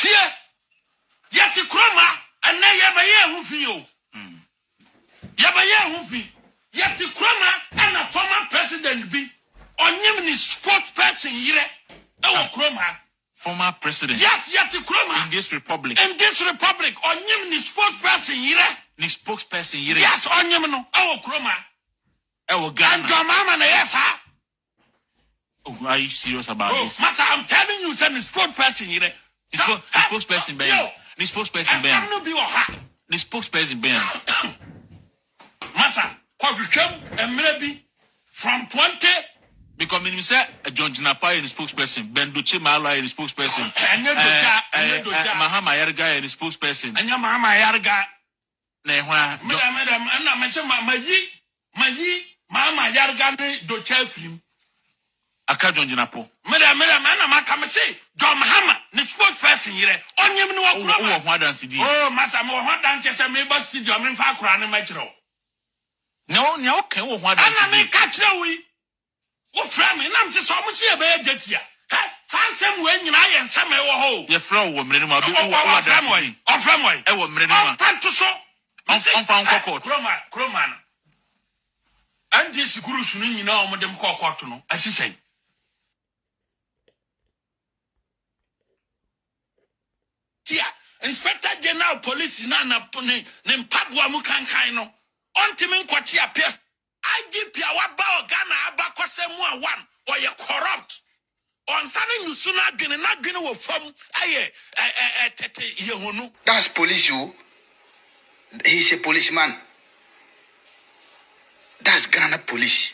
tie yeti kroma ene yabaye hufi yo yabaye hufi yeti kroma ana former president bi onyem ni sports person yire ewo kroma former president yes yeti kroma in this republic onyem ni sports person yire ni spokesperson yire yes onyem no ewo kroma ewo Ghana and mama na yes ha. Oh, are you serious about this? Master, I'm telling you, sir, the spokesperson here. The spokesperson Ben. The spokesperson Ben. The spokesperson Ben. Master, what became a maybe from 20. Because when you say John Jinapa is the spokesperson, Ben Duce Mala is the spokesperson, Mahama Yarga is the spokesperson, and your Mahama Yarga. Madam, and I mentioned Mayi, Mama Yarga, do film. Aka John Jinapo. Madam, I come say, John Mahama, the spokesperson here. On you know what dance he did. Oh, Master, what dances and maybe see German Fakran and Metro. No, okay, what dance I may catch no we. What from me? I'm just almost here, baby. Find some when you and some hole. Your flow will minimum be from way. I will minimum. To so. I'm found court. Croman. And this guru soon, you know, Madame Cocotono, as you say. Inspector General Police Nana Pune, named Padua Mukankaino, Ontimin Quati appears. I give Piawaba Ghana Abakosemua one, or you're corrupt. On Sunday, you soon have been not been with from That's police, you. He's a policeman. That's Ghana police.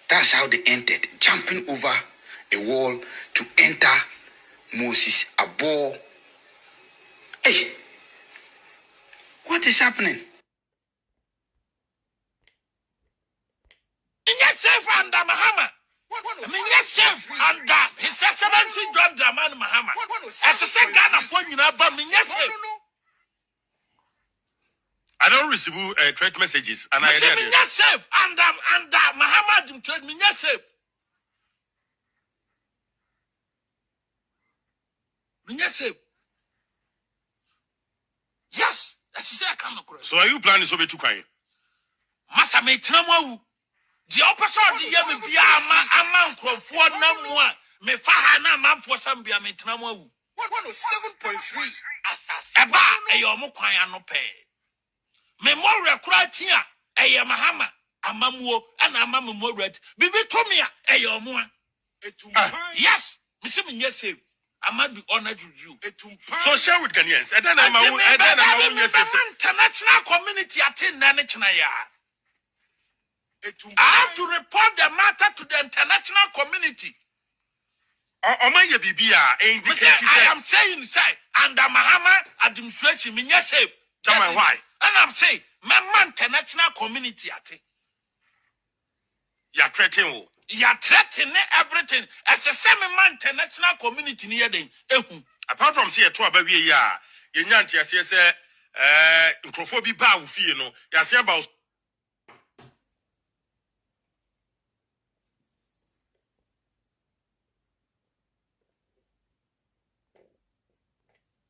That's how they entered, jumping over a wall to enter Moses Abo. Hey, what is happening? Safe under Mahama. Safe under His Excellency John Dramani Mahama. As a second Ghana for you now, but I don't receive threat messages, and I am safe under Mahama. Told me safe. Safe. Yes, that's a kind of So are you planning to be too kind? Massa may travel. The opposite of the Yami Biama for Namwa, me Fahana man for some Biami Tramo. 7.3. Eba, a Yomoquia no pay. Memorial Kratia, a Yamahama, a Mamuo, and a Mamu Red. Bibi Tomia, a Yomua. Yes, Miss Yes, I might be honored with you. So share with Ghanaians. And then I'm international community at Nanachnaya. I have to report the matter to the international community. I am saying, say, under Mahama administration, yes, tell me why. And I'm saying, my international community at it. You're threatening. You're threatening everything. As a semi-man international community near them. Apart from say to a baby, you can't say, microphobia, you know, you say about.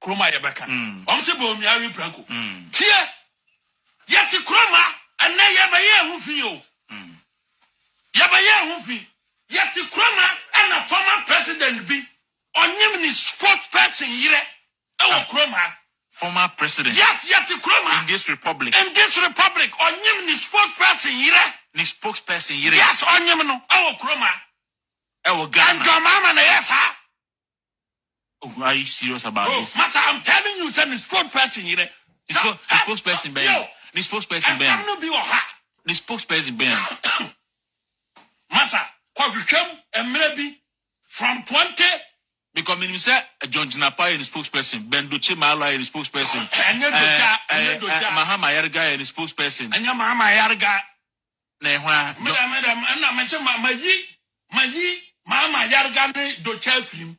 Kroma yabaka. Omsebo mi ari pranko. Tie. Yeti kroma ane yabaye hufi yo. Yabaye hufi. Yeti kroma ana former president bi. Onyem ni sports person yire. Ewo kroma. Former president. Yes, yeti kroma. In this republic. Onyem ni sports person yire. Ni spokesperson yire. Yes, onyem no. Ewo kroma. Ewo Ghana. And mama na yes ha. Oh, are you serious about this? Master, I'm telling you, sir, the spokesperson here. The spokesperson Ben. The spokesperson Ben. The spokesperson Ben. Master, what became a maybe from 20. Because when you say John Jinapa is the spokesperson, Ben Duce Mala is the spokesperson, Mahama Yarga is the spokesperson, and your Mahama Yarga. Madam, and I mentioned Mayi, Mama Yarga, do film.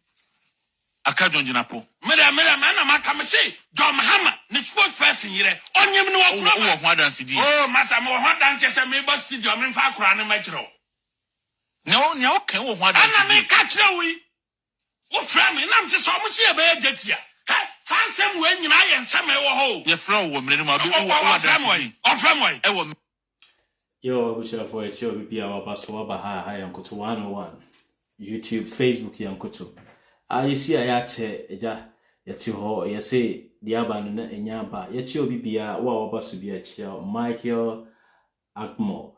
Aka John Jinapo. Madam, I come say, John Mahama, the spokesperson here. On you know what dance he did. Oh, Master, what dances and maybe see German Fakran and Metro. No, okay, what dance I may catch no we. What from me? I'm just almost here by Jetia. Fancy when you are in some ho. Your friend woman, my family. Yo, we shall for a show be our Baswaba High Uncle to 101. YouTube, Facebook, Yankutu. I see a yache, yet you ho, ye say, the aban in Yamba, yet you'll be a wow bus to be a child, Michael Agmo,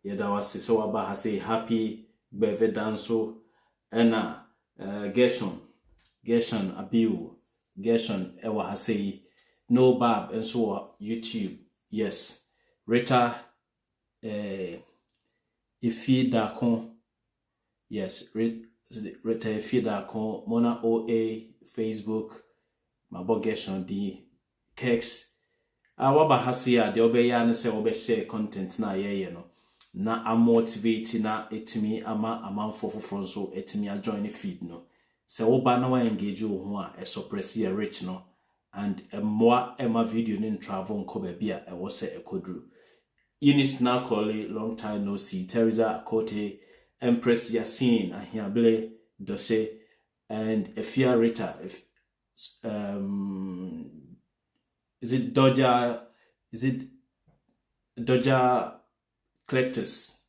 yada was so about has a happy beve danso, and Gershon Abiu, Gershon Ewa Hasei, no Bab, and so YouTube, yes. Rita Ifi Dakon, yes, Rita Ifi Dakon, Mona OA, Facebook, Mabogeshon D, Kex. Awaba hasia de obeya ne se obeshare content na ye no. Na a motivate na etimi ama amanfo foforo so etimi a join feed no. Se oba na wa engage wo ho a e suppress ye rich no. And more Emma video nin travel nko baby a e wo se ekodru. Eunice Nakoli, long time no see. Teresa Akote, Empress Yasin, Ahiable Dose, and Efia Rita. Is it Dodger Collectors?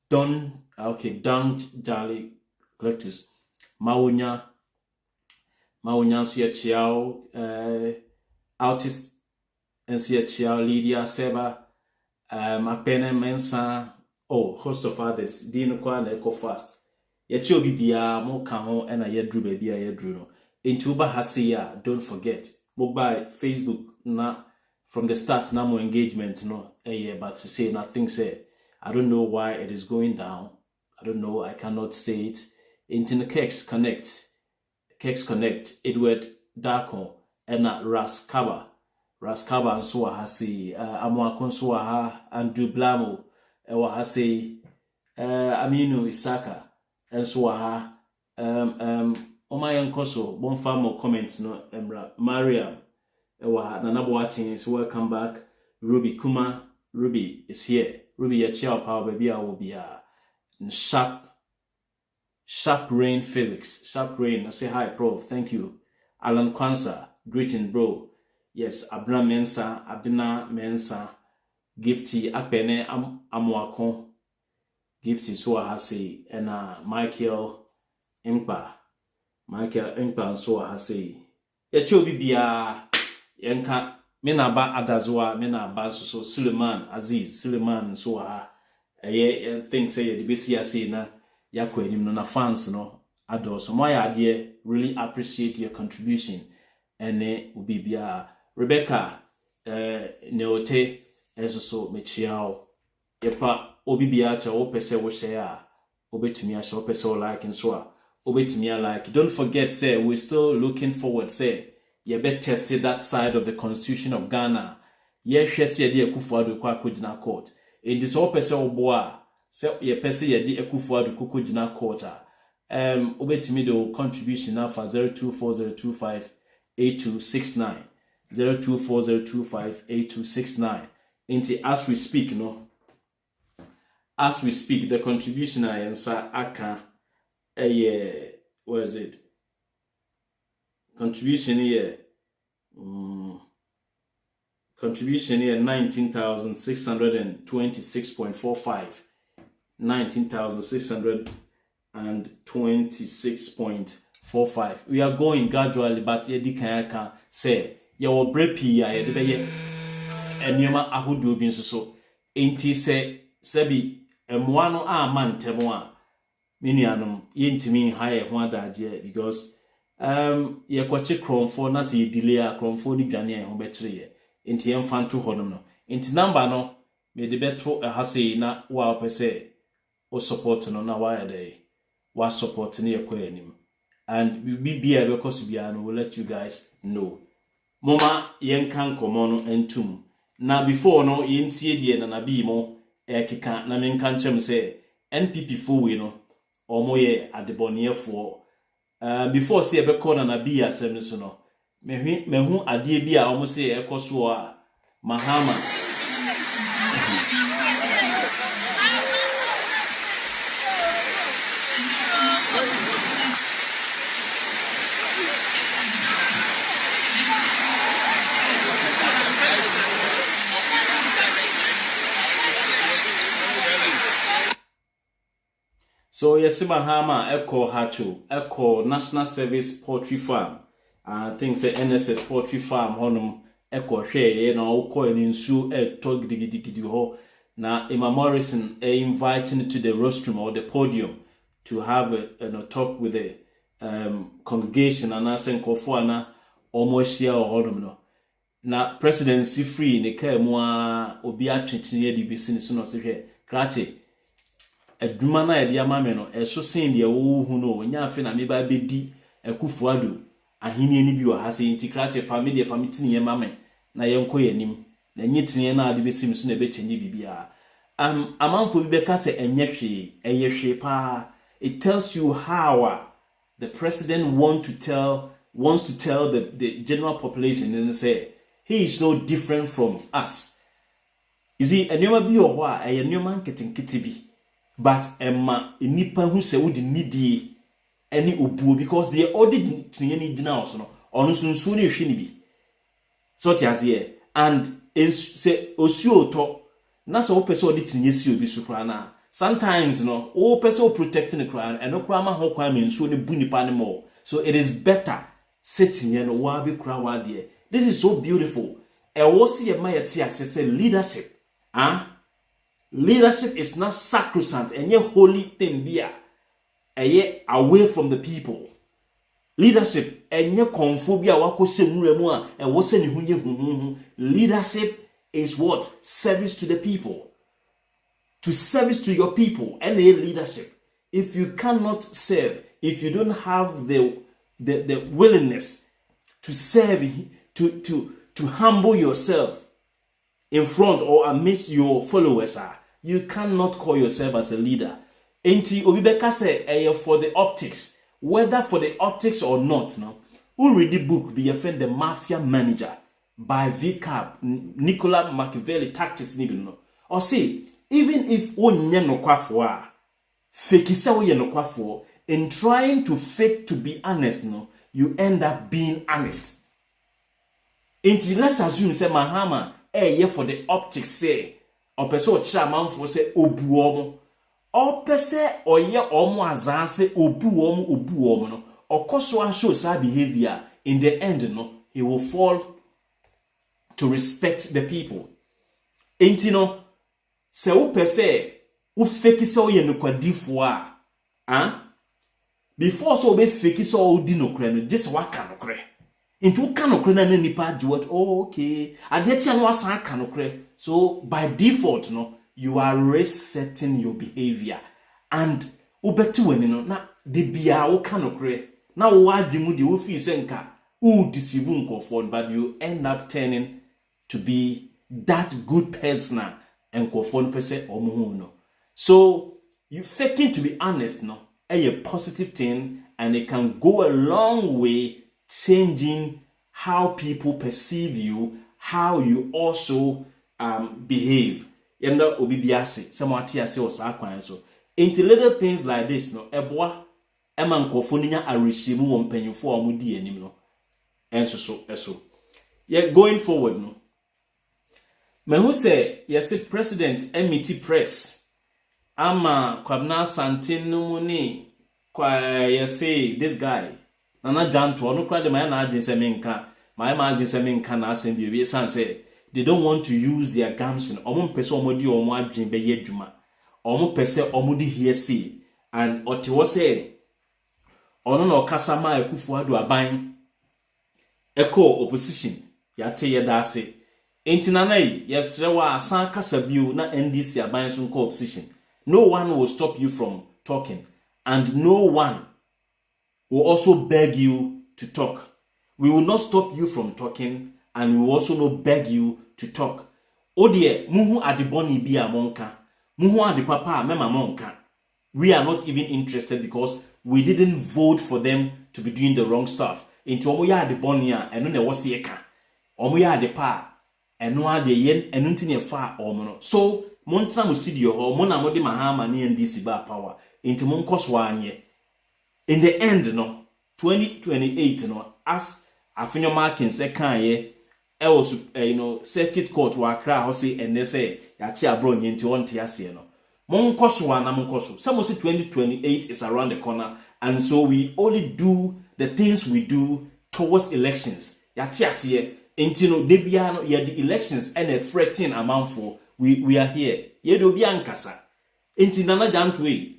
Don Jolly Collectors. Maunya Suya Chiao, Artist and Suya Chiao, Lydia Seba. Apene mensa host of others dino kwa na eco fast ye chi obi bia mo ka ho na ye dru ba bia ye dru no into ba hase ya don't forget mobile Facebook na from the start na more engagement no but to say nothing say I don't know why it is going down. I don't know, I cannot say it. Into the Kex Connect Edward Darko and Raskaba and so ha say Amwakon so ha Andrew Blamo ha say Aminu Isaka and so ha Omayan Koso bon more comments no Emra Mariam Nanabo watching so welcome back. Ruby is here. Ruby your child power baby I will be sharp rain physics. Sharp rain. I say hi prof, thank you. Alan Kwanzaa, greeting bro. Yes, Abdina Mensa, Gifty Akpene Amwakon, Gifty Soa Hase, and Michael Impa and Soa Hase. Yachobi Bia Yanka Menaba Adazwa, Menaba so Suleiman Aziz, Suleiman Soa, a thing say the BCA na Yakwe na fans no adore. So my idea really appreciate your contribution and will be Bia. Rebecca Neote Enso Mechiao Yepa Obibiacha Opese wo share Obetumi asha Opese like and so Obetumi like. Don't forget, say we're still looking forward, say you bet tested that side of the Constitution of Ghana. Ye hwese ye de Akufo-Addo kwa kogina court. In this Opese oboa say ye pese ye de Akufo-Addo kogina court. Obetumi do contribution now for 0240258269. 0240258269. As we speak, the contribution I answer aka where is it? Contribution here 19,626.45. 19,626.45. We are going gradually, but ye can say ye will break ye de be enema ahodo bi nso enti se sebi emwa no man temo a menuanom ye ntimi ha ye ho adaje because ye kwache kromfo na se delay a kromfo ni dwane ye ho betre ye enti ye mfa nto honom no enti number no me de beto ha sei na wa pese o support no na wa ya dey wa support ne ye kwa anim and we be because we are no will let you guys know. Moma yenkan komono entum na before no yentie die na nabi mo ekeka na menkan chem se NPP fo we no omo ye adeboniefo before se ebekọ na nabi asem so no mehu ade bi a omo se ekoso a Mahama So yes, Mahama Echo Hacho, Echo National Service Poultry Farm. I think say NSS Poultry Farm honum Echo Share, na Oko and Insu talk diggy ho. Now Emma Morrison inviting to the rostrum or the podium to have a talk with the congregation and asking Kofuana almost share or honum no. Na presidency free ne ka mu a obi atwetwe di business no se hwe krache adwuma na ye dia mame no eso sen de wo hu no nya afi na me ba bedi akufuado ahini ni bi o ha se nti krache family tini ye mame na ye nko yanim na nyitine na ade besim so na be chenye bibia amanfo bi be ka se enye hwe eye hwe pa. It tells you how the president wants to tell the general population and say he is no different from us. You see, a nyoma bi ohwa a nyoma nketenkete bi, but emma nipa hu se wo di nidi any obuo because they already tinye ni dina oso no onu sunsu ne hwe ni bi. So ti ase and say osuo to na so person odi tinye si obi su kra na sometimes no o person protecting the kra and no kra ma ho kwa me nsuo ne bu nipa ne mo. So it is better sitting here no wa bi kra wa de. This is so beautiful. Leadership. Leadership is not sacrosanct and yet holy thing bia. Away from the people. Leadership and yet conphobia wako se muremua and wose ni hunye. Leadership is what? Service to the people. To service to your people and leadership. If you cannot serve, if you don't have the willingness to serve, to humble yourself in front or amidst your followers, you cannot call yourself as a leader. Enti obibeka say for the optics, whether for the optics or not, no. Who read the book be a friend the Mafia Manager by V.Cap, Nicola Machiavelli Tactics no. Or say, even if onye no kwafo fake isa wo ye no kwafo, in trying to fake to be honest, no, you end up being honest. Inti let's assume say Mahama for the optics say or person chira manfo say obu omo or person oye omo azan say obu omo no okoso show sa behavior in the end no he will fall to respect the people. Inti no se wo pese wo fake say oye no kwadifo before so be fake say o di no kre no this waka no kre. Into kanokre na nipa jiwot okay adetia no asan kanokre. So by default no you are resetting your behavior and ubetu weni no na de bia wo kanokre na wo adwemu de wo fi senka wo deceive nkofo but you end up turning to be that good person and nkofo person omo no. So you faking to be honest no a positive thing and it can go a long way changing how people perceive you, how you also behave. Yenda obibiase, samwatiase o sakwan so. Into little things like this, no, eboa, eman kofoninya a receive one penny for mudi enim no. And so. Yeah, going forward, no. Me who say, yes, President MET Press. Ama kwabna santin no muni kwa yesi this guy. Nana Janto, no cry the man adwin se menka. My man adwin se menka na asem bi san say they don't want to use their gumption. Omo pese omo di omo adwin be ye dwuma. Omo pese omo di here see and ote wo say ono no kasa ma Akufuado aban eko opposition yate ye da ase. Enti nana yi ye sere wa asan kasa biu na NDC aban so ko opposition. No one will stop you from talking and no one will also beg you to talk. We will not stop you from talking and we will also not beg you to talk. Odie, muhu adiboni bi amonka. Muhu adipapa mema monka. We are not even interested because we didn't vote for them to be doing the wrong stuff. Into omo ya adiboni ya eno ne wasi eka. Omo ya adipa eno ade yen eno ntine fa omo no. So, montra mu studio ho mo na mo de Mahama ne NDC ba power. Into mon koswa anye. In the end, no, 2028, no, as Afinyo Markins Kanye, was circuit court wa Accra House and they say Yachi Abronye into one tiasi, no. Monkoso na monkoso. Some say 2028 is around the corner, and so we only do the things we do towards elections. Yati asiye. Intino debiano ye the elections and a threatening amount for we are here. Ye do bi ankasa. Inti nana jantwe.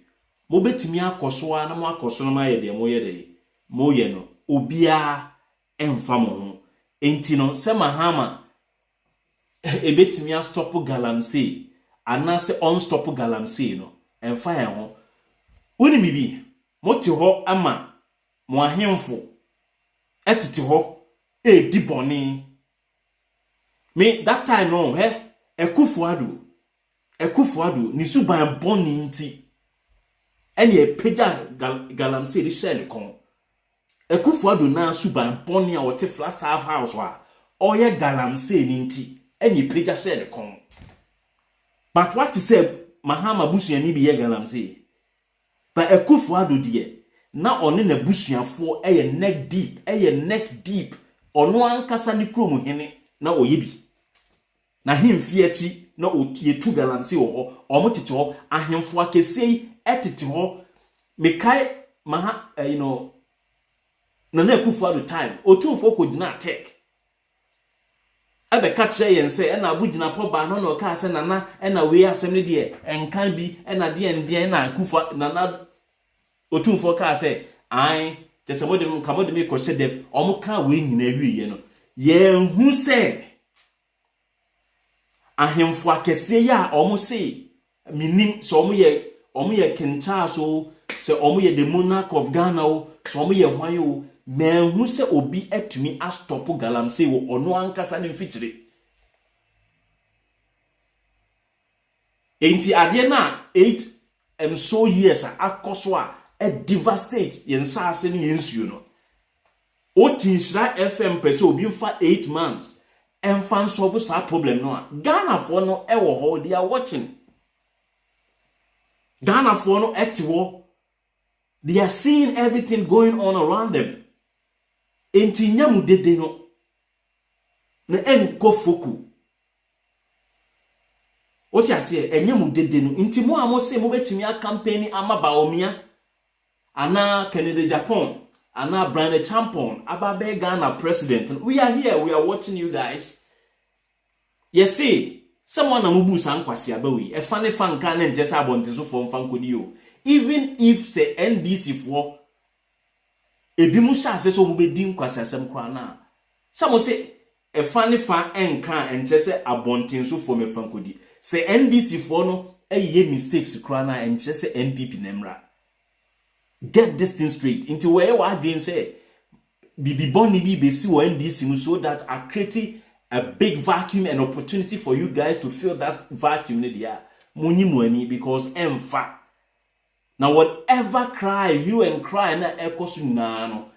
Mo betimi akoso na mo akoso na ma ye de mo ye de. Mo ye no obia emfa mo ho. Inti no se Mahama ebetimi a stop galamsey. Anase unstop galamsey no emfa ye ho. Woni mi bi moti ho ama mo ahemfo etiti ho di boni. Me that time no Ekufuado ni suban boni nti ene peja galamsey di share kon. Ekufuado na suban boni a wote flat house wa oye galamsey ni nti ene peja share kon. But what to say Mahama busuani bi ye galamsey. But Ekufuado die na one na busuafo neck deep ono ankasa ni krom hene na oyebi na himfi ati na otie galamsey wo omo tete ho ahemfo akesei etete ho mekai maha na Ekufuado time otumfo ko gina attack abe catch yen say na abugina po ba no ka say nana na we asem ne de enkan bi na de ende na Ekufuado nana otumfo ka say ai tesemo de kamo de me ko shede omo ka we nyina wiye no ye hu say ahemfo akese ya omo say minim so omo ye kencha so se omo ye the monarch of Ghana o so omo ye hwan o me hu say obi atumi a stop galamsey wo ono ankasa ne mfikyire enti ade na 8 and so years akoso a devastate yensase ne yensuo no otinshira FM pese obi mfa 8 months enfan solve sa problem no Ghana for no ewo ho they are watching Ghana for no etiwo they are seeing everything going on around them enti nyamu dede no na enko foku o ti ase enyamu dede no enti mo amose mo betumi a campaign ama baomia ana Canada Japan ana Abronye champion ababe Ghana president. We are here, we are watching you guys. Yes, see, someone amubu sankwasi abawi e fane fan kan na njesa abonteso for fankodi o. Even if say NDC for ebi mu sha se so mu be din kwasi asem kwa na. Some say e fane fan enkan enjese abonteso for me fankodi. Say NDC for no ye mistakes kwa na enjese NPP nemra. Get this thing straight into where you are being said. Bibi Boni be see NDC so that are creating a big vacuum and opportunity for you guys to fill that vacuum there. Money because emfa. Now whatever cry you and cry na ekosu no.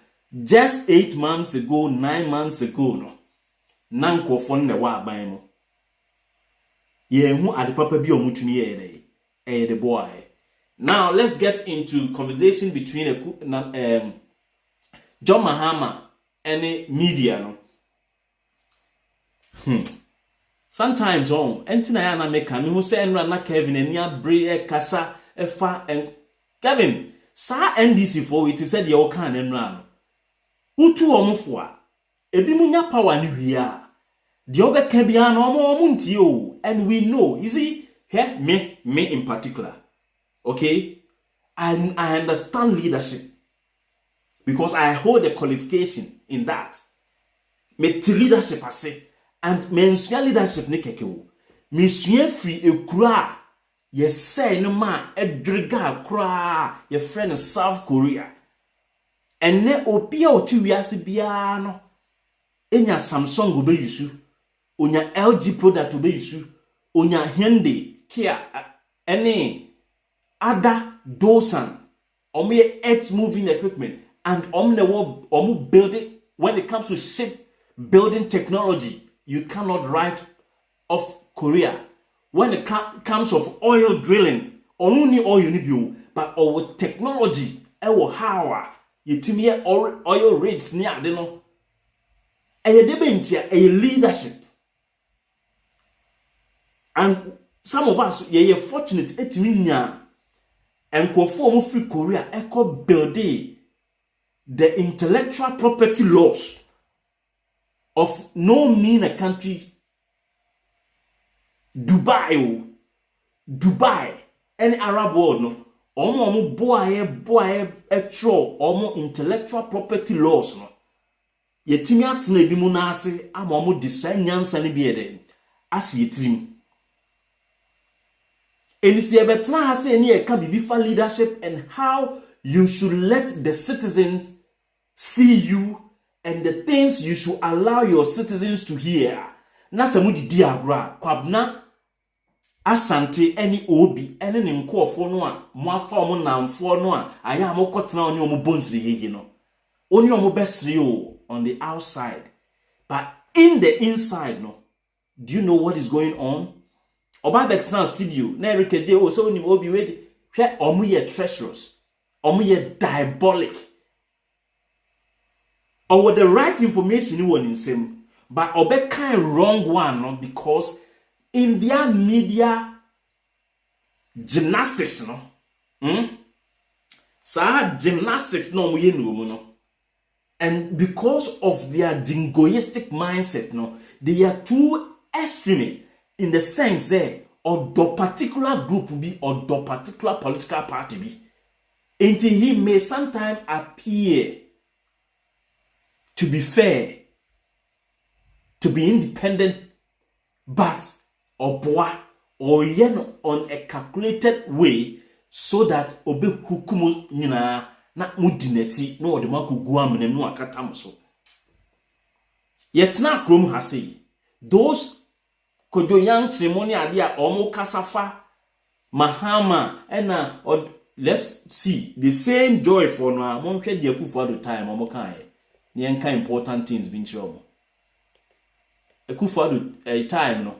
Just 8 months ago, 9 months ago no. Nanko fon ne wa ban mo. Ye hu ade papa bi omutumi ye the boy. Now let's get into conversation between John Mahama and media. No? Sometimes entina ya na make me who say enra na Kevin enia bre kasa efa en Kevin sa NDC for it said ye okan enra no. Utu omfo a ebi munya power ni hia. The obeka bia na omo ntie o and we know you see here me in particular. Okay, I understand leadership because I hold a qualification in that. Me to leadership I say, and mention leadership ne kekewo. Me sue free ekura. Ye say no man edriga kura. Ye friend South Korea. And ne opia oti wiase bia no. Enya Samsung obe yusu. Onya LG product obe yusu. Onya Hyundai, Kia, any other Dosan, omu earth moving equipment, and omu building. When it comes to ship building technology, you cannot write off Korea. When it comes of oil drilling, only oil you need, but our technology, our how you timia oil rigs near deno. A leadership. And some of us ye fortunate etimi nya enkofo mo free Korea echo building the intellectual property laws of no mean a country. Dubai, any Arab world no. Omo boy etro omo intellectual property laws no. Yetimi atena bi mu na ase ama omo design nyansa ne bi ede. As yetirim. Enisi ebetena ha se eni eka bibi for leadership and how you should let the citizens see you and the things you should allow your citizens to hear. Na se mu didi agora kwabna asante any obi ene ne nkofo no a mo afa omo namfo no a aya mo kotena oni omo bonsri hehe no. Oni omo besri o on the outside. But in the inside no. Do you know what is going on? Oba betran studio na Erikeje o so onim obi we hwe omo ye treacherous. Omo ye diabolic. Or with the right information you want in same, but obe kind wrong one no, because in their media gymnastics no, gymnastics no we no, and because of their jingoistic mindset no, they are too extreme in the sense that or the particular group be or the particular political party be, until he may sometimes appear to be fair, to be independent, but or yen on a calculated way so that obe hukumu nina na mudineti no de maku guamne no akatamso. Yet na krom hase those kojo yang ceremony adia omo kasafa mahama ena or let's see the same joy for no monhwe de akufo at the time omo kan ni enka important things bin trouble akufo at time no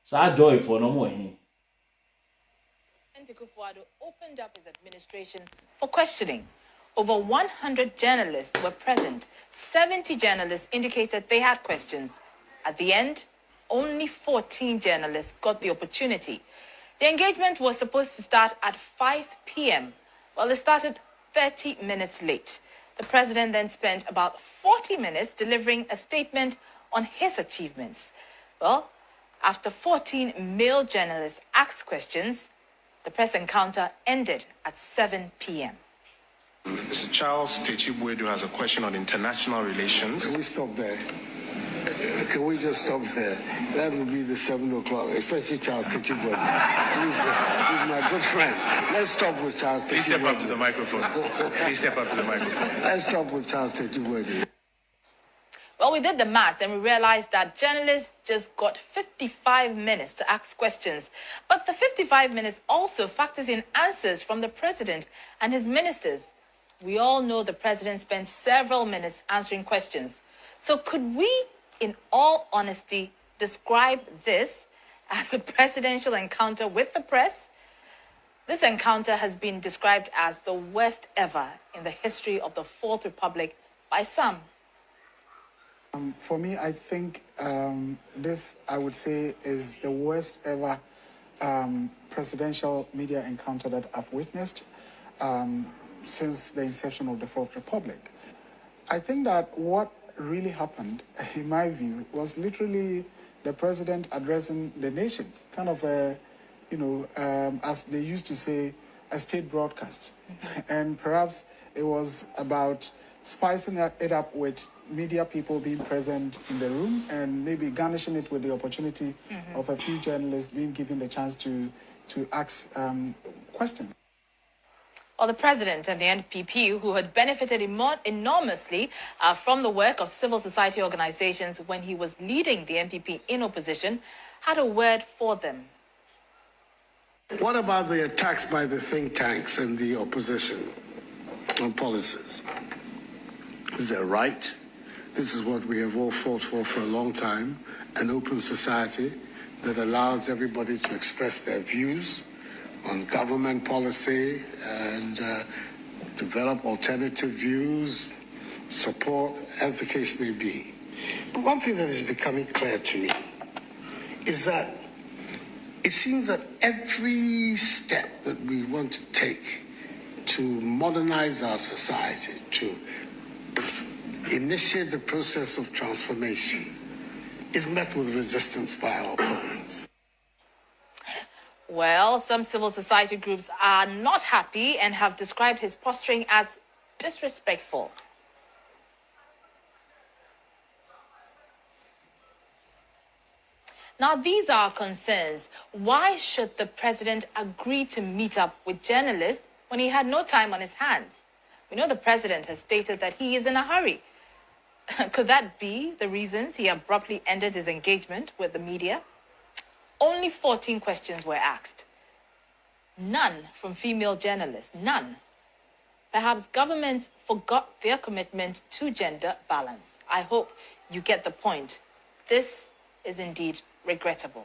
so joy for no more he Kufuado opened up his administration for questioning. Over 100 journalists were present. 70 journalists indicated they had questions. At the end, only 14 journalists got the opportunity. The engagement was supposed to start at 5 p.m. Well, it started 30 minutes late. The president then spent about 40 minutes delivering a statement on his achievements. Well, after 14 male journalists asked questions, the press encounter ended at 7 p.m. Mr. Charles Techibwedu has a question on international relations. Can we stop there? Can we just stop there? That will be the 7 o'clock, especially Charles Techibwedu. He's my good friend. Let's stop with Charles Techibwedu. Please step up to the microphone. Please step up to the microphone. Let's stop with Charles Techibwedu. Well, we did the maths and we realized that journalists just got 55 minutes to ask questions. But the 55 minutes also factors in answers from the president and his ministers. We all know the president spent several minutes answering questions. So could we, in all honesty, describe this as a presidential encounter with the press? This encounter has been described as the worst ever in the history of the Fourth Republic by some. For me, I think this, I would say, is the worst ever presidential media encounter that I've witnessed since the inception of the Fourth Republic. I think that what really happened, in my view, was literally the president addressing the nation, kind of a, as they used to say, a state broadcast. And perhaps it was about spicing it up with media people being present in the room and maybe garnishing it with the opportunity of a few journalists being given the chance to ask questions. Well, the president and the NPP, who had benefited enormously from the work of civil society organizations when he was leading the NPP in opposition, had a word for them. What about the attacks by the think tanks and the opposition on policies? Is that right? This is what we have all fought for a long time, an open society that allows everybody to express their views on government policy and develop alternative views, support, as the case may be. But one thing that is becoming clear to me is that It seems that every step that we want to take to modernize our society, to initiate the process of transformation, is met with resistance by our opponents. Well, some civil society groups are not happy and have described his posturing as disrespectful. Now, these are concerns. Why should the president agree to meet up with journalists when he had no time on his hands? We know the president has stated that he is in a hurry. Could that be the reasons he abruptly ended his engagement with the media? Only 14 questions were asked. None from female journalists. None. Perhaps governments forgot their commitment to gender balance. I hope you get the point. This is indeed regrettable.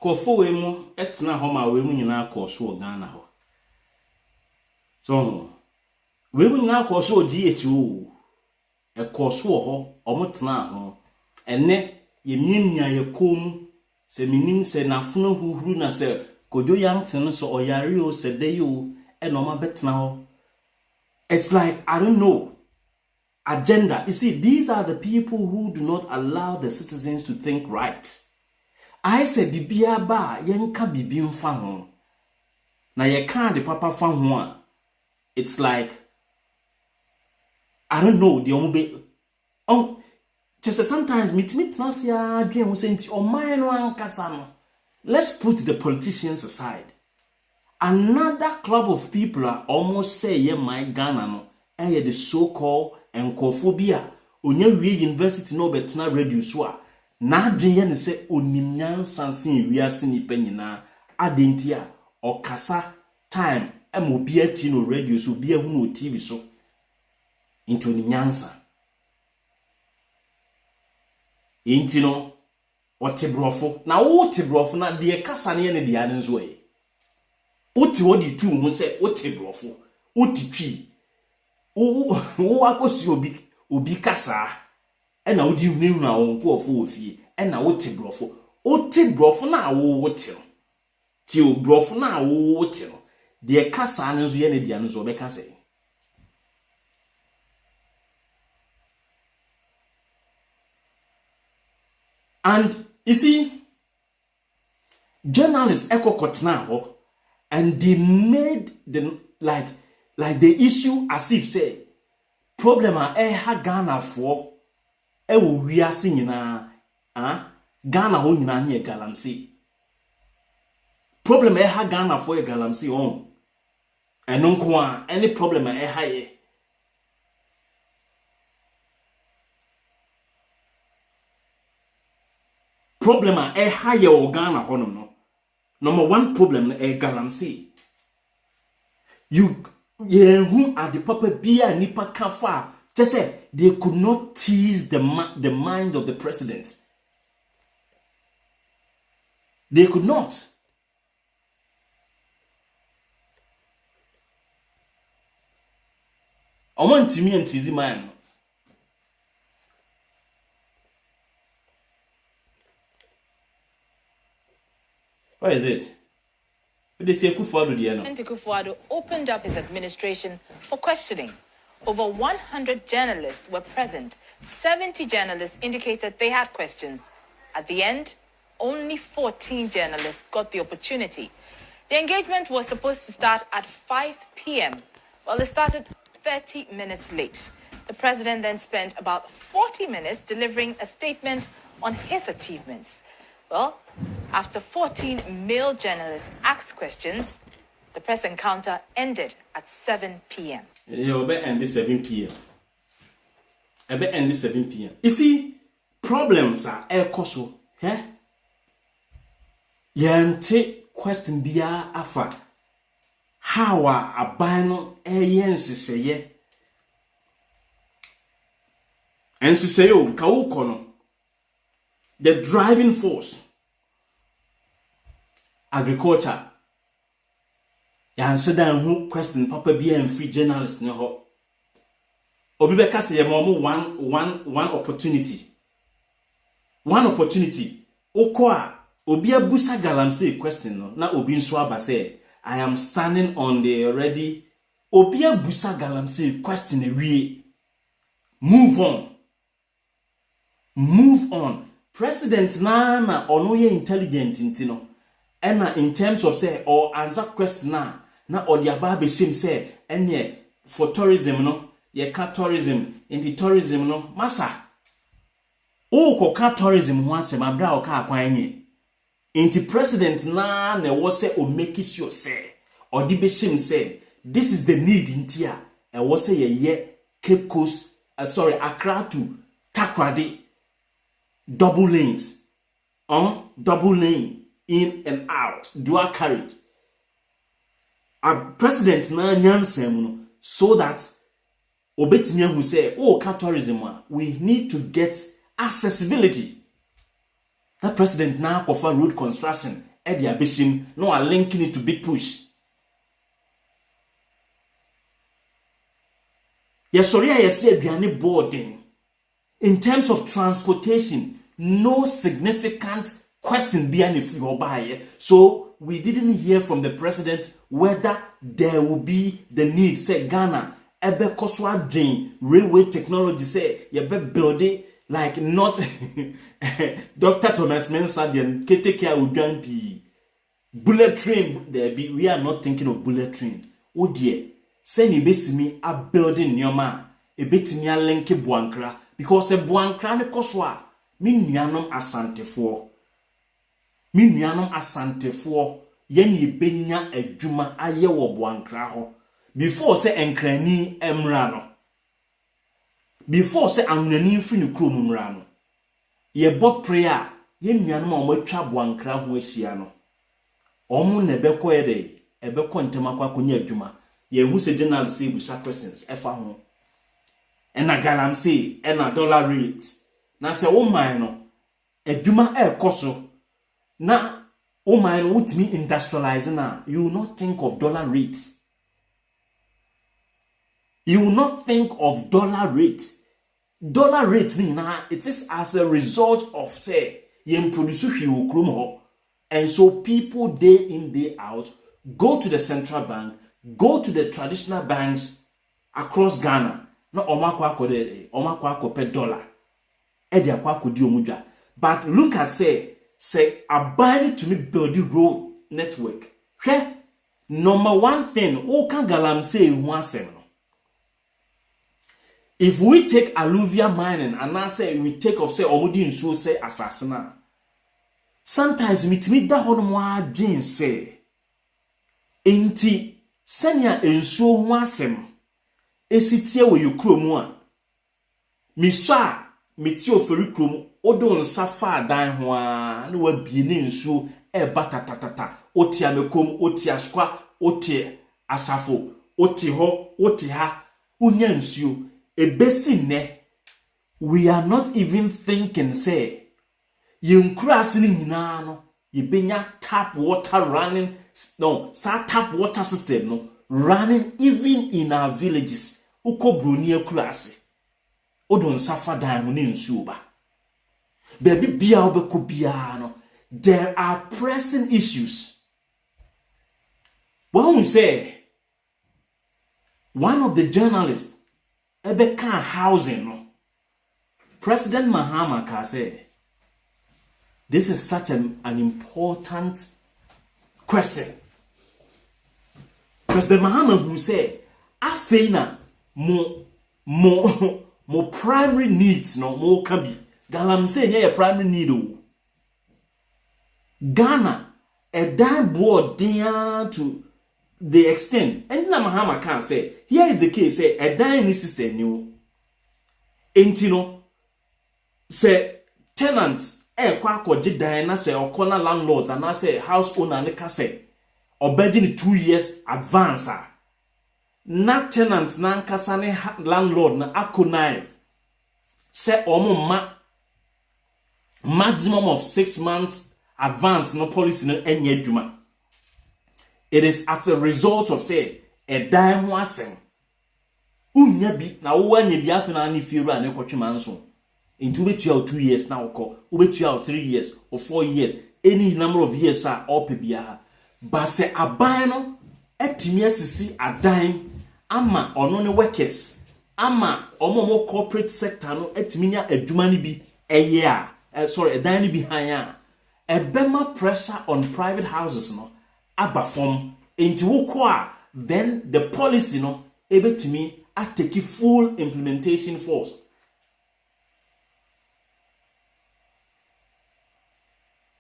Kofo we mu etna ho ma we mu nyina koso Ghana ho. So we mu nyina koso GHO e koso ho omotna ho ene ye miemia ye kom se minim se na funu huhuru na se kojo yangten so oyare o se de yo e no ma betna ho. It's like, I don't know, agenda. You see, these are the people who do not allow the citizens to think right. I said bibia ba yenka bibi mfa ho. Na ye kan de papa fa ho a. It's like, I don't know, the ombe just sometimes meet nasia adwen wo senti o man no ankasa no. Let's put the politicians aside. Another club of people are almost say ye my Ghana no. The so-called encophobia. Onya wie university no betna radio so a. Na adwen ye ne se onimnyan sansen wiase ni panyina adentia okasa time emobi ati no radio so bi ehu no TV so. Into onimnyansa. Inti no wote brofo na wote brofo na de kasa ne ne de ane nzo e wote wodi tu ho se wote brofo wote twi wo akosi obi kasa e na wodi hunu na won ko ofo ofie e na wote brofo na wo wote no ti o brofo na wo wote no de kasa ane nzo ye ne de ane nzo be kasa. And you see, journalists echo kotna and they made the like the issue as if say problem ha Ghana for e wo wiase nyina Ghana ho nyina ne galamsey problem ha Ghana for e galamsey on eno nko a any problem ha ye. Problem higher organa honum no. Number one problem galamsey. You who are the papa bia nipa kafa. Just say they could not tease the mind of the president. They could not. I want to me and tease man. What is it? Kufuor opened up his administration for questioning. Over 100 journalists were present. 70 journalists indicated they had questions. At the end, only 14 journalists got the opportunity. The engagement was supposed to start at 5 p.m. Well, it started 30 minutes late. The president then spent about 40 minutes delivering a statement on his achievements. Well, after 14 male journalists asked questions, the press encounter ended at 7 p.m. It'll end at 7 p.m. End at 7 p.m. You see, problems are air coso. Yante question dia afa. How are abano ayensi seye? And siseyo kaukono. The driving force, agriculture. Ya answer that who question papa be and free journalist ne ho. Obi be ka say one opportunity. one opportunity okwa obi abusa galamsey question no na obi nso aba say I am standing on the already obi abusa galamsey question ewie move on president na ono ye intelligent intino ena in terms of say or answer question na odi aba be shim say enye for tourism no ye ka tourism into tourism no masa o ko ka tourism ho asem abra o ka akwan nye into president na wo say o make sure say or di be shim say this is the need intia e wo say ye Cape Coast Accra to Takrady double lanes double lane in and out dual carriage a president na nyansem no so that obetumi who say ka tourism we need to get accessibility. That president now offer road construction at the abishim no are linking it to big push. Yes, sorry, I say aduane boarding. In terms of transportation, no significant question behind if you buy. So we didn't hear from the president whether there will be the need. Say Ghana, ebe koswa drain railway technology. Say you be building like not Dr. Thomas Mensah and take care of bullet train. There be we are not thinking of bullet train. Oh dear. Say ni besimi a building nyoma e betimi a link Buankra because e Buankra ne koswa mi nuanom asantefo yen ye benya adwuma aye wo Buankra ho before say enkrani emra no before say anwani mfi ne krom mra no ye bo prayer yen nuanom a matwa Buankra ho ahia no omo ne beko ede e beko ntemakwa konya adwuma ye who say general say busa questions efa ho ena galamsey ena dollar rate na say wo man no adwuma ekoso na wo man no wutimi industrialize na you will not think of dollar rate. You will not think of dollar rate. Dollar rate na it is as a result of say ye produce hwe okrom ho, and so people day in day out go to the central bank, go to the traditional banks across Ghana. No omakwa pe dollar. Edi akwa kodi omudwa. But look at say abide to me building road network. Number one thing, o kan galamsey hu asem no. If we take alluvial mining and I say we take of say omudi nsuo say asasana. Sometimes mitimi da hono mo adwen say enti senya ensuo hu asem esitie wo yekromu a misa meti oferi krom odo nsa fa dan ho a na wabie ne nsuo e batatatata oti amekom oti askwa oti asafo oti ho oti ha unya nsuo ebesi ne we are not even thinking say yenkura ni nyina no yebenya tap water running tap water system no running even in our villages. Uko broni akurase odon safa dan ho ne nsuo ba baby bia obeko bia no there are pressing issues. When we say one of the journalists ebeka housing no President Mahama ka say this is such an important question. President Mahama who say afeina mo primary needs no mo kabi galamsey nye primary need o Ghana a dime board down to the extent and Mahama can say here is the case say a dime system new entino say tenants kwa akwaje dan na say okona landlords and I say house owner ne ka say obedi 2 years advance na tenant na nkasa ne landlord na akonive say omo maximum of 6 months advance no policy no enye adwuma. It is as a result of say a dan ho asem unya bi na wo anya bi afena ne firu ane kwotwema nso into which you are 2 years now, which you are 3 years or 4 years, any number of years are all PBR. But say a bino, etimiasisi a dime, ama or no workers, ama or more corporate sector, no etiminia a dumani be a year, sorry, a dime behind a bema pressure on private houses, no, abba form into wukwa, then the policy, no, able to me, I take full implementation force.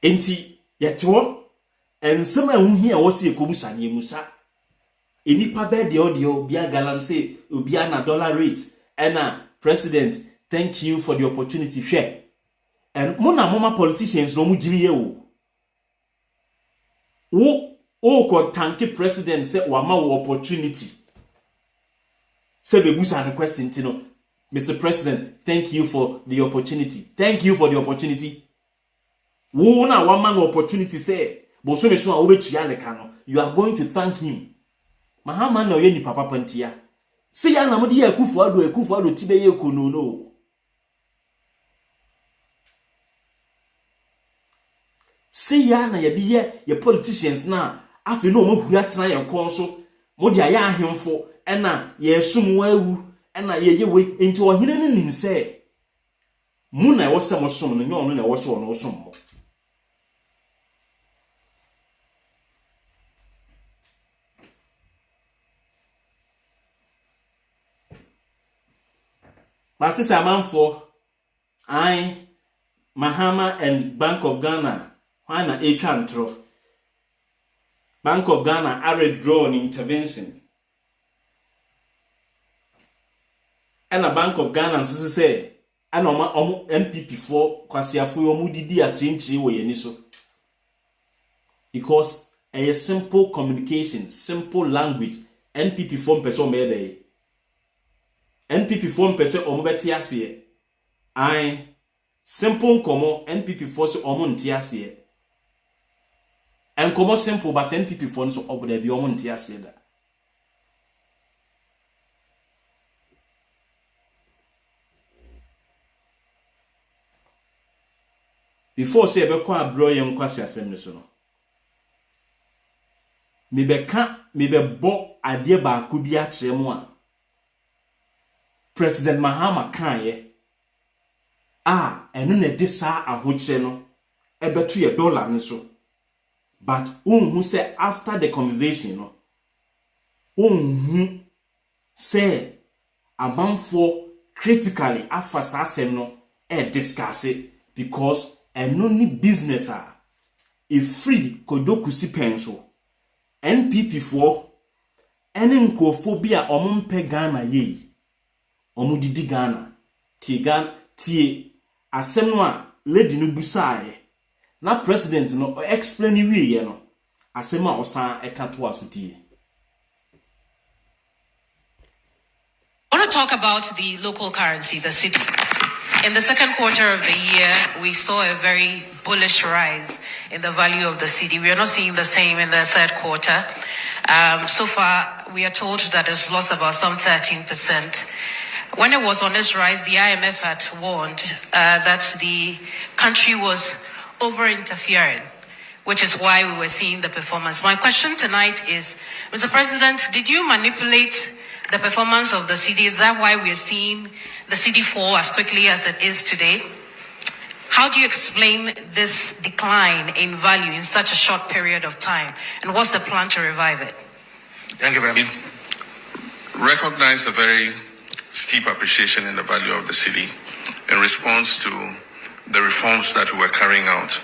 Enti yetwo ensema ehunhi a wose ekobusa ne emusa enipa be de odio bia galam say obi na dollar rate ena president thank you for the opportunity hwe and mona politicians no mu giri ye wo ko tanki president say wa ma wo opportunity say bebusa the question tino Mr. President thank you for the opportunity wo na one man opportunity say but so me so obetua ne ka no you are going to thank him mahama na oye ni papa pantia say ya na mo de akufu ado tibe ye kono no say ya na ye de ye politicians na afi no mo hura tena ye kon so mo de aya ahemfo ena ye sum wawu ena ye we enti ohene ne nim say mu na wo se mo som no nyo no na wo so no som mo. But it's a man for Mahama and Bank of Ghana. Why not a control? Bank of Ghana are drawn intervention. And a Bank of Ghana so say, and MPP for Kwasiafu Omudidi at Trinity way niso. Because a simple communication, simple language, NPP form person made. NPP form person omobeti ase ai simple komo NPP force omonti ase en komo simple but NPP form so oboda bi omonti ase da before say be kwa Abronye nkwasi asem ne so no me be bo ade ba ku bi a kire mu a President Mahama kanye enu ne de saa ahoche no ebetu ye dollar nso but who say after the conversation no who say amanfo critically afasa asem no discuss it because enu ni business free kodoku si penso NPP for ene nkofobia omumpe Ghana ye omudidi Ghana tie asem no a lady no busae na president no explain wi ye no asem a osan eka to asotie. I want to talk about the local currency, the cedi. In the second quarter of the year, we saw a very bullish rise in the value of the cedi. We are not seeing the same in the third quarter. So far, we are told that it's lost about some 13%. When it was on its rise, the IMF had warned that the country was over-interfering, which is why we were seeing the performance. My question tonight is, Mr. President, did you manipulate the performance of the cedi? Is that why we're seeing the cedi fall as quickly as it is today? How do you explain this decline in value in such a short period of time? And what's the plan to revive it? Thank you very much. Recognize a very steep appreciation in the value of the cedi in response to the reforms that we were carrying out.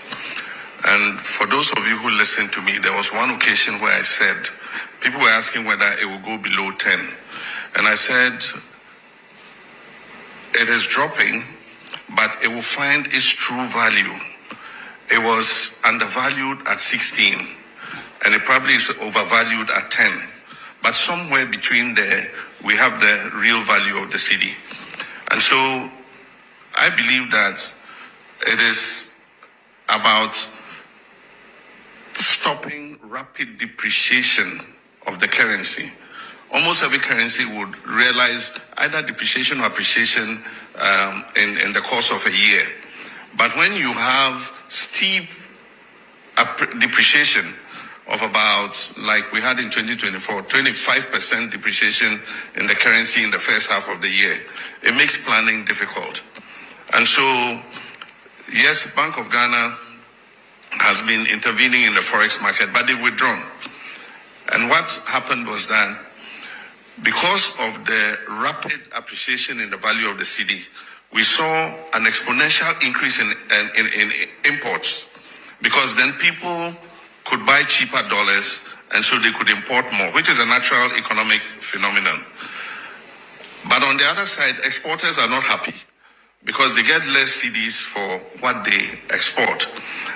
And for those of you who listened to me, there was one occasion where I said, people were asking whether it will go below 10. And I said, it is dropping, but it will find its true value. It was undervalued at 16, and it probably is overvalued at 10. But somewhere between there, we have the real value of the cedi. And so I believe that it is about stopping rapid depreciation of the currency. Almost every currency would realize either depreciation or appreciation in the course of a year. But when you have steep depreciation of about, like we had in 2024, 25% depreciation in the currency in the first half of the year, it makes planning difficult. And so, yes, Bank of Ghana has been intervening in the forex market, but they've withdrawn. And what happened was that because of the rapid appreciation in the value of the cedi, we saw an exponential increase in imports, because then people could buy cheaper dollars and so they could import more, which is a natural economic phenomenon. But on the other side, exporters are not happy because they get less cedis for what they export.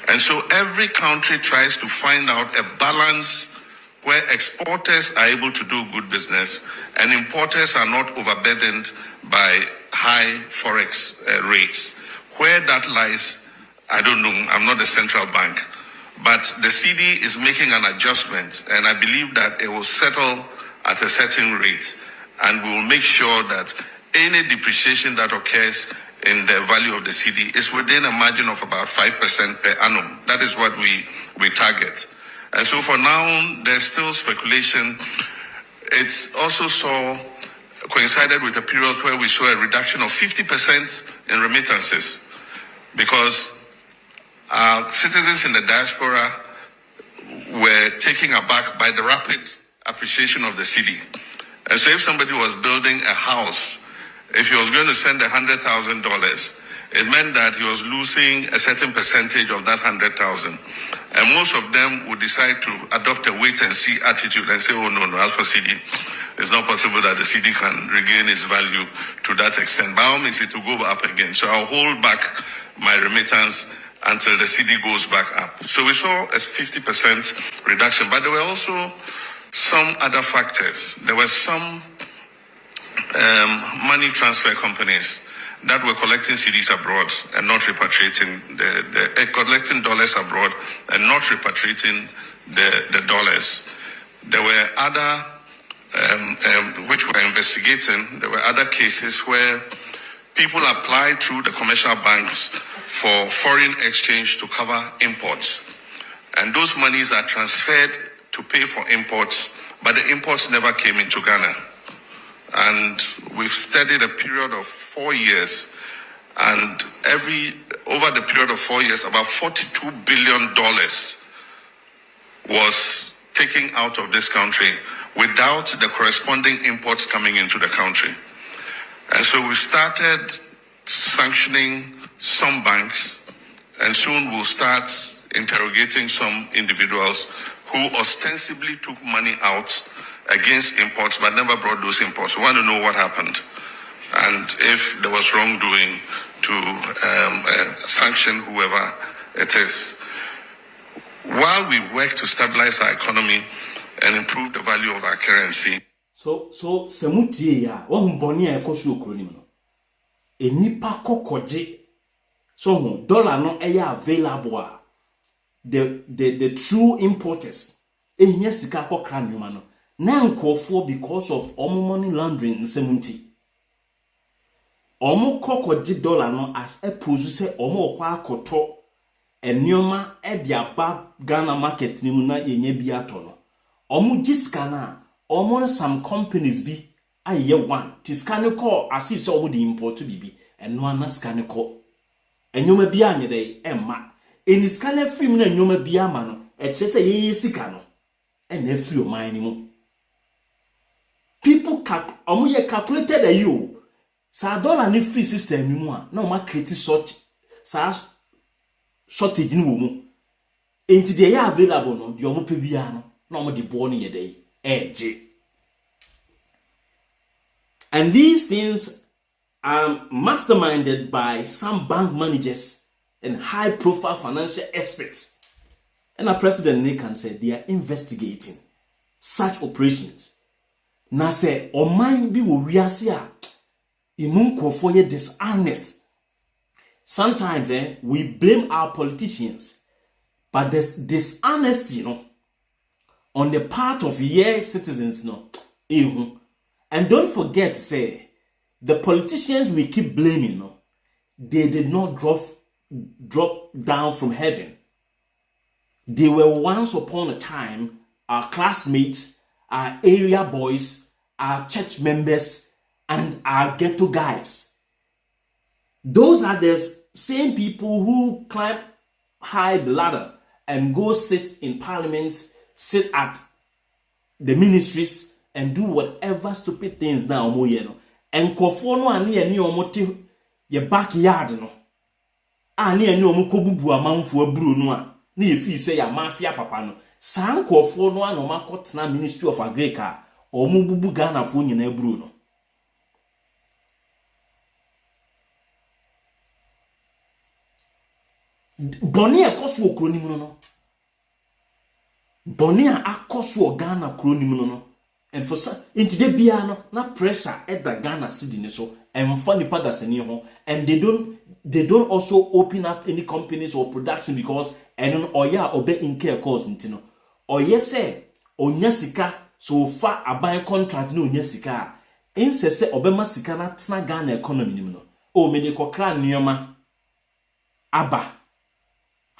And so every country tries to find out a balance where exporters are able to do good business and importers are not overburdened by high forex rates. Where that lies, I don't know. I'm not the central bank. But the cedi is making an adjustment, and I believe that it will settle at a certain rate, and we will make sure that any depreciation that occurs in the value of the cedi is within a margin of about 5% per annum. That is what we target. And so for now, there's still speculation. It's also coincided with a period where we saw a reduction of 50% in remittances, because citizens in the diaspora were taken aback by the rapid appreciation of the cedi. And so if somebody was building a house, if he was going to send $100,000, it meant that he was losing a certain percentage of that 100,000. And most of them would decide to adopt a wait-and-see attitude and say, oh, no, as for cedi, it's not possible that the cedi can regain its value to that extent. By all means, it will go up again. So I'll hold back my remittance until the cedi goes back up. So we saw a 50% reduction, but there were also some other factors. There were some money transfer companies that were collecting cedis abroad and not repatriating collecting dollars abroad and not repatriating the dollars. There were other which we're investigating. There were other cases where people applied through the commercial banks for foreign exchange to cover imports. And those monies are transferred to pay for imports, but the imports never came into Ghana. And we've studied a period of 4 years, and over the period of 4 years, about $42 billion was taken out of this country without the corresponding imports coming into the country. And so we started sanctioning some banks, and soon we'll start interrogating some individuals who ostensibly took money out against imports but never brought those imports. We want to know what happened and if there was wrongdoing to sanction whoever it is. While we work to stabilize our economy and improve the value of our currency. So semutie ya womboni ya ekosu okroni no. Enipa kokoje. So dollar no eya available. The true importers ehia sika kokra nyoma no. Na nkofo because of omo money laundering nsemunti. Omo kokoje dollar no as epozu se omo okwa akoto enyoma e dia ba Ghana market ni mu na yenye bi ato no. Omo gisika na omo some companies bi aye one tiskane call as if so omo di import bibi eno ana skane call enyoma bi anye dey emma eni skane film na enyoma bi ama no e kire se ye sika no e na free o man ni mu. People omo ye calculated a you sa dollar ni free system ni mu a na omo create such shortage ni wo mu enti dey available no dey omo pe bia no na omo dey born ye dey edge. And these things are masterminded by some bank managers and high-profile financial experts. And our President Nikan said they are investigating such operations. Na say, o mind be wo wiase a inun kofo ye dishonest. Sometimes we blame our politicians, but there's dishonesty, on the part of citizens, And don't forget, say, the politicians we keep blaming, no, they did not drop down from heaven. They were once upon a time our classmates, our area boys, our church members, and our ghetto guys. Those are the same people who climb high the ladder and go sit in parliament, sit at the ministries, and do whatever stupid things now. And kofo no ani ani omote ye backyard no. Ani ani omokobubu amanfo aburu no a na ye fi say ya mafia papa no. San kofo no an omakotena Ministry of Agriculture omobubu Ghana fo nyina aburu no. Boni akoso okronimu no. Boni akoso Ghana kronimu no. And for into the piano, na pressure at the Ghana city so and funny padas and they don't also open up any companies or production because and or ya obey in care cause ntino. Or yes say onya sika so far a buy contract no onya sika. Inse se obema sika na tna Ghana economy no. O me de kokra nioma aba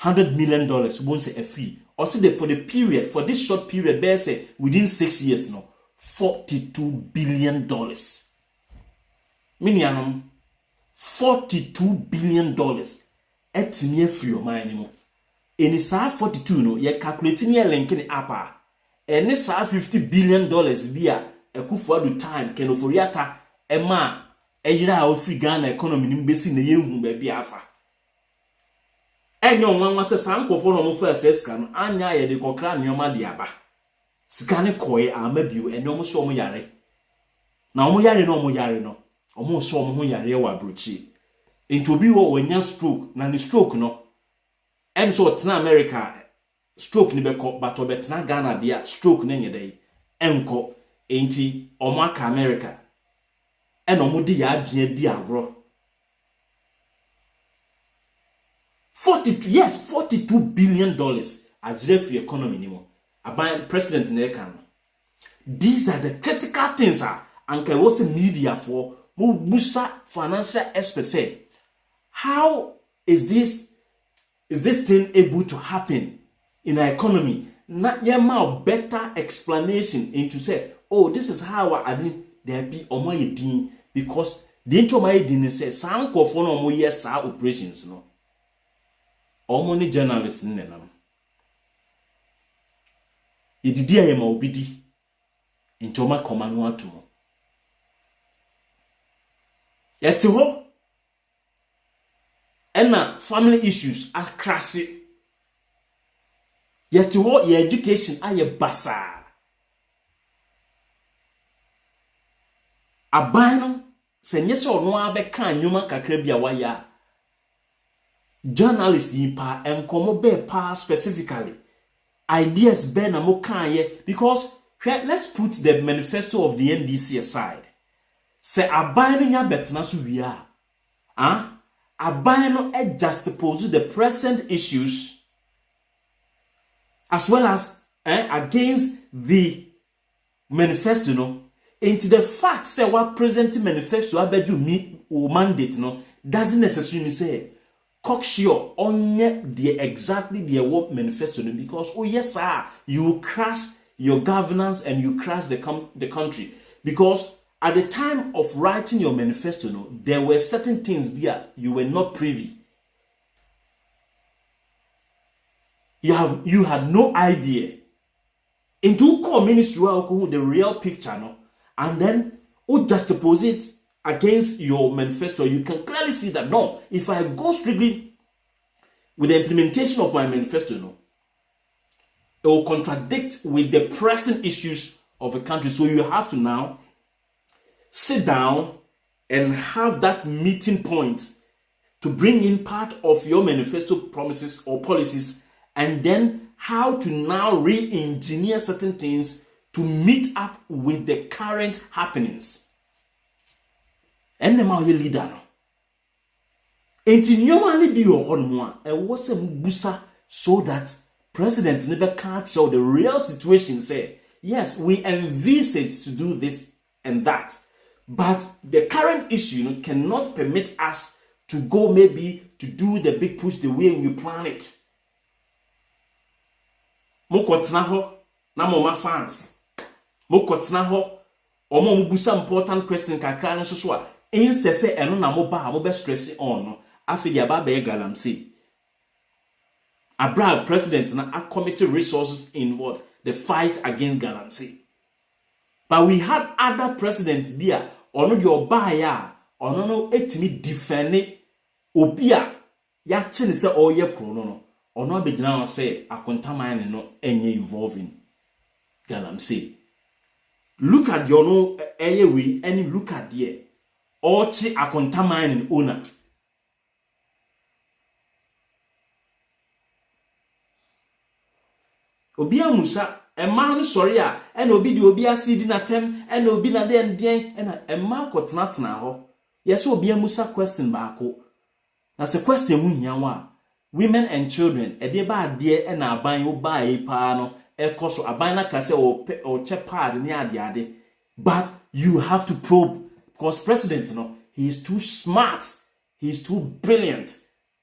$100 million won't say a fee. Or say for the period, for this short period, there say within 6 years no. $42 billion. Minianum $42 billion. Etinye free your mind anymore. Any sa 42 no, ye calculating ye linking apa. Any sa $50 billion via a kufuadu time can oforiata ema ejira o free Ghana economy ni mbesi na yehu baby afa. Enyo nwanwa se sankofo no mo fa seska no anya ye de kokra nyoma de aba. Sikane koye amabio ene omo so omo yare na omo yare no omo so omo ho yare wa Abrochi into obi wo wanya stroke na ni stroke no em so tena America stroke ni beko but obetena Ghana dia stroke na nyedai enko enti omo aka America ene omo di ya adwene di agro 42 billion dollars ajre free economy ni mo about president Nekan. These are the critical things and can also media for Mubusa financial experts say. How is this thing able to happen in our economy? Not yet better explanation into say, oh, this is how I did there be omo din because the into my din say some for no yes operations no. Omo ni journalists nenam. Yedidi ayema obidi intoma komanu atumo yete ho ena family issues are crashing yete ho your education aye basa abano senye se ono abeka anwuma kakra bia waya journalists yi pa enkomo be pa specifically ideas ben amokaye because let's put the manifesto of the NDC aside. Say abano nya betna so wia. Abano juxtapose the present issues as well as against the manifesto no into the fact say what present manifesto abedu me mandate no doesn't necessarily say cocksure onye the exactly the what manifesto because oh yes sir you crash your governance and you crash the country because at the time of writing your manifesto no there were certain things where you were not privy. You had no idea into core ministry the real picture no and then just oppose it against your manifesto. You can clearly see that no, if I go strictly with the implementation of my manifesto no, it will contradict with the present issues of a country. So you have to now sit down and have that meeting point to bring in part of your manifesto promises or policies and then how to now re-engineer certain things to meet up with the current happenings. And the leader no. Enti nyoma bi yo honmo a was a busa so that president never can't show the real situation say yes we envisage to do this and that But the current issue cannot permit us to go maybe to do the big push the way we plan it. Mokotna ho na mama fans. Mokotna ho omo mbusa important question kakra no so a instead say eno na mo ba mo be stress on no afi dia ba be galamsey. Abra president na a committee resources in what? The fight against galamsey. But we had other presidents bia ono de oba ya ono no etimi defend obi a ya chine se oye kro no ono abegina no say akontaman no enye involving galamsey. Look at your no way and look at there. Ochi akontaman owner. Obi amusa emma no sorry a na obi di obi asidi na tem na obi na den na emma kotena ho. Yes obi amusa question baako. Na se question mu hia wa women and children e de ba ade na aban wo ba yi pa no ekoso aban na ka se o che pad ni ade. But you have to probe because president he is too smart, he is too brilliant,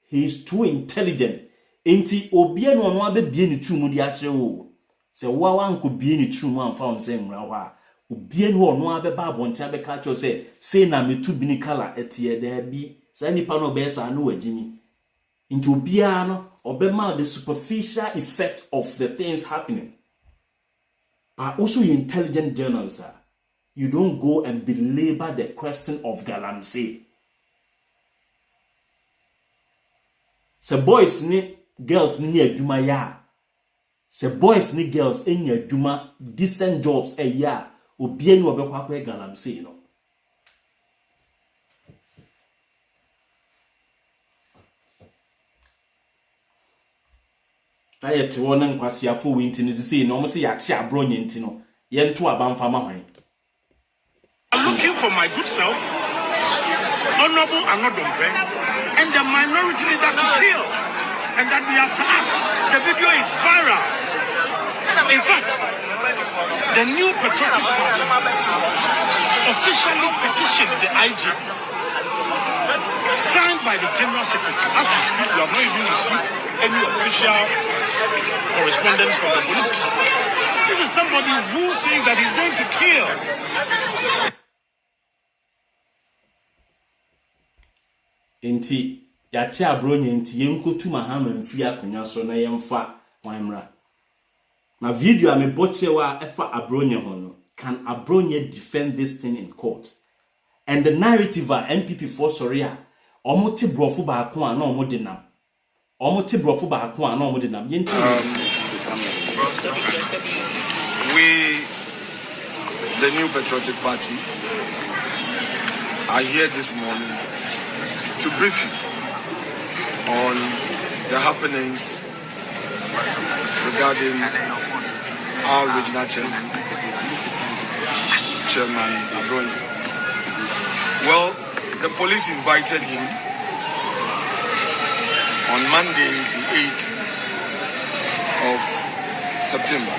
he is too intelligent. Enti obi anu ono abebie ni tru mu di akire wo se wa wanko bie ni tru mu amfa on se mra ho a obi anu ono abeba abonte abeka cho se na metu bi ni kala etie da bi sa nipa no be sa no wagimi. Enti obi ano obema the superficial effect of the things happening. But also you intelligent journalists, you don't go and belabor the question of galamsey. Se boys ni girls ni adwuma ya. Se boys ni girls ni adwuma decent jobs ya. Obi enu obekwa akwa galamsey no. Ayet wona nkwasiafo winti ni sisi no mo se ya kye abronye nti no ye nto abamfa ma hwan. I'm looking for my good self, honorable and not dumb, and the minority leader to kill, and that we have to ask. The video is viral. In fact, the new patriotic party officially petitioned the IG, signed by the general secretary. As we speak, we have not even received any official correspondence from the police. This is somebody who says that he's going to kill. Enti ya che abronye enti yenkotu mahama mfi akonya so na yemfa wanmra. Na video a me bochewa efa abronye ho no. Can Abronye defend this thing in court? And the narrative a MPP for Soria omote brofo ba ako a na omode nam. Omote brofo ba ako a na omode nam. We, the new patriotic party, are here this morning to brief you on the happenings regarding our regional chairman Abronye. Well, the police invited him on Monday, the 8th of September.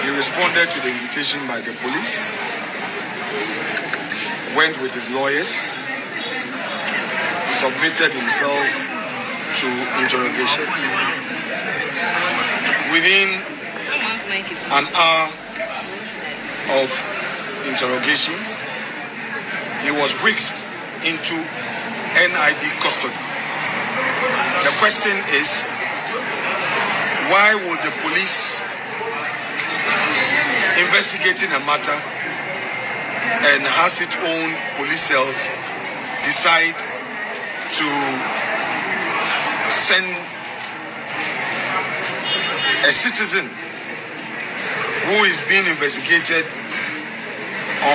He responded to the invitation by the police, went with his lawyers, submitted himself to interrogations. Within an hour of interrogations, he was whisked into NIB custody. The question is, why would the police investigating a matter and has its own police cells decide to send a citizen who is being investigated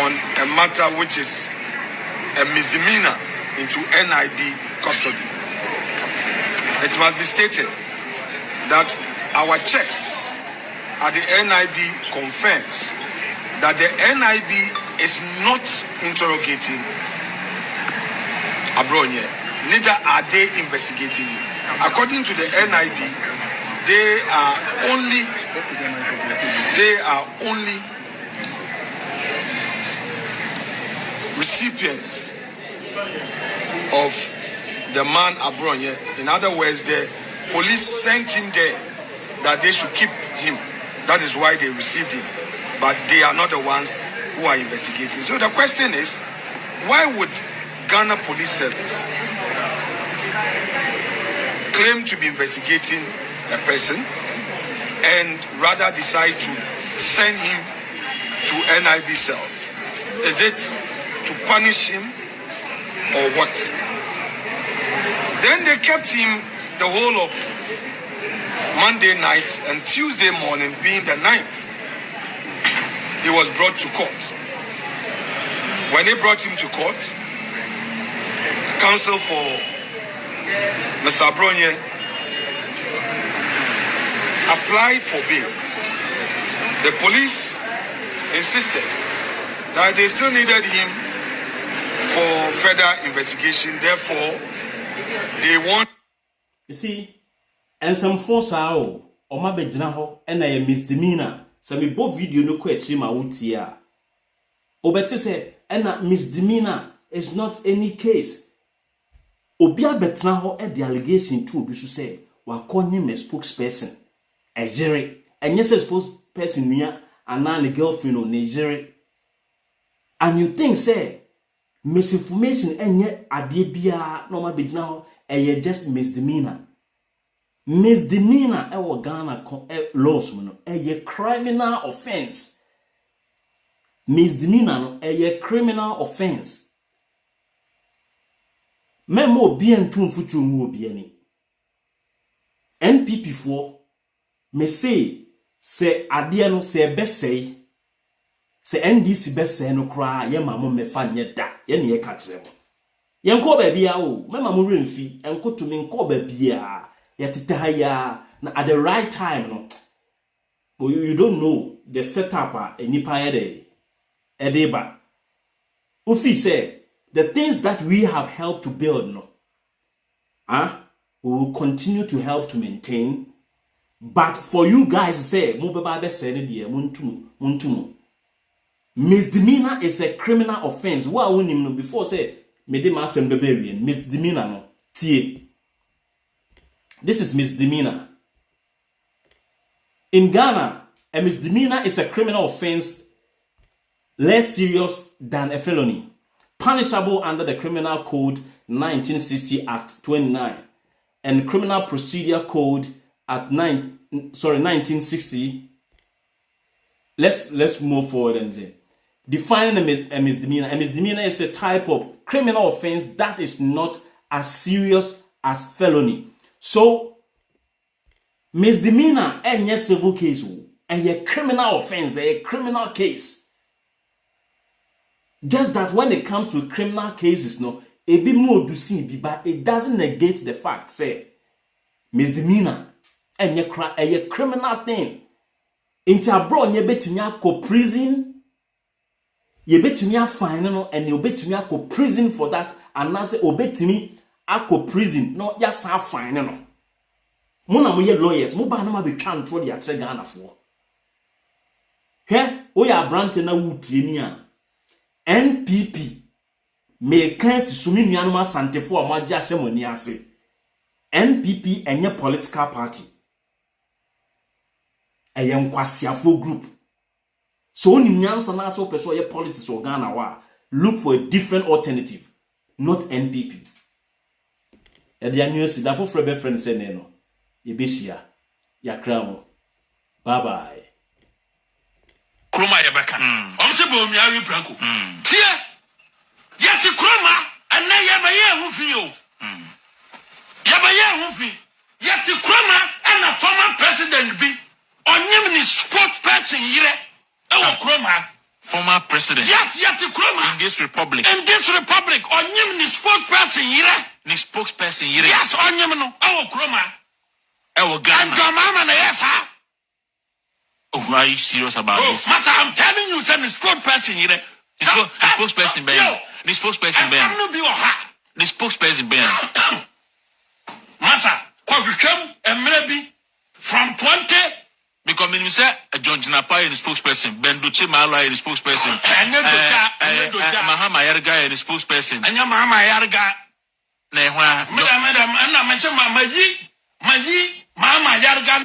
on a matter which is a misdemeanor into NIB custody? It must be stated that our checks at the NIB confirms that the NIB is not interrogating Abronye, neither are they investigating him. According to the NIB, they are only recipient of the man Abronye. In other words, the police sent him there that they should keep him. That is why they received him. But they are not the ones who are investigating. So the question is, why would Ghana Police Service claim to be investigating a person and rather decide to send him to NIB cells? Is it to punish him or what? Then they kept him the whole of Monday night, and Tuesday morning, being the 9th, he was brought to court. When they brought him to court, counsel for Mr. Abronye applied for bail. The police insisted that they still needed him for further investigation. Therefore, they want. You see, and some force are or my bednaho and I misdemeanor. So me both video no question my utia. Obeti say, and a misdemeanor is not any case. Obia betnaho at the allegation too, be to say, wa call him a spokesperson. A jury, and yes, a spokesperson near a nanny girlfriend or Nigeria. And you think, say, misinformation and yet a debia no my bednaho, and ye just misdemeanor. Misdemeanor ewo Ghana laws no a criminal offense. Misdemeanor no a criminal offense. Memo bien tun futu mu obiani. NPP for me say ade no se besei se NDC besei no kra ye mamo me fa nye da ye ne ye ka kire mo. Ye nko ba bia o mema mo remfi enko to me nko ba bia. Yatitaya na at the right time no. But you don't know the setup nipa edeba. Ufi say the things that we have helped to build no. We will continue to help to maintain. But for you guys to say mo beba be say ne de muntumu. Misdemeanor is a criminal offense. Wa wonim no before say me de ma asem bebe misdemeanor no tie. This is misdemeanor. In Ghana, a misdemeanor is a criminal offense less serious than a felony, punishable under the Criminal Code 1960 Act 29 and Criminal Procedure Code at 1960. Let's move forward and say, defining a misdemeanor. A misdemeanor is a type of criminal offense that is not as serious as felony. So, misdemeanor and yes civil case and a criminal offense, a criminal case. Just that when it comes to criminal cases, no, a bit more to see, but it doesn't negate the fact, say, misdemeanor and a criminal thing. Into Abronye betunya ko prison, ye betunya fine no, and you betunya ko prison for that, and now say obetumi ako prison no ya sa fine no mo na mo ye lawyers mo ba na ma betwa ntro de atre Ghana fo he o ya brante na wutie ni a NPP me kan sisumi nuanum asantefo a mo agya semoni ase. NPP enye political party eyen kwasiafo group. So oni nyansa na so person ye politics o Ghana wa look for a different alternative, not NPP. The annual sida for frebe friend say no. Yebisia. Ya crown. Bye bye. Kroma ya baka. Omse bo mi awi branko. Tie. Yati kroma ana ya ba ye hufi yo. Ya ba ye hufi. Yati kroma ana former president bi. Onyem ni spokesperson yire. Ewo kroma. Former president. Yes, yati kroma. In this republic. Onyem ni spokesperson yire. Ni spokesperson yire. Yes, onyem no. Ewo kroma. Ewo Ghana. And mama na yes, huh? Oh, are you serious about this? Master, I'm telling you, the spokesperson yire. The spokesperson Ben. The spokesperson Ben. The spokesperson Ben. Master, kwa kwem emrebi from 20 Because me say John Jinapa is spokesperson, Benduchi Malo is spokesperson, Mahama Yarga is spokesperson. Anya Mahama Yarga. Madam, Mahama Yarga.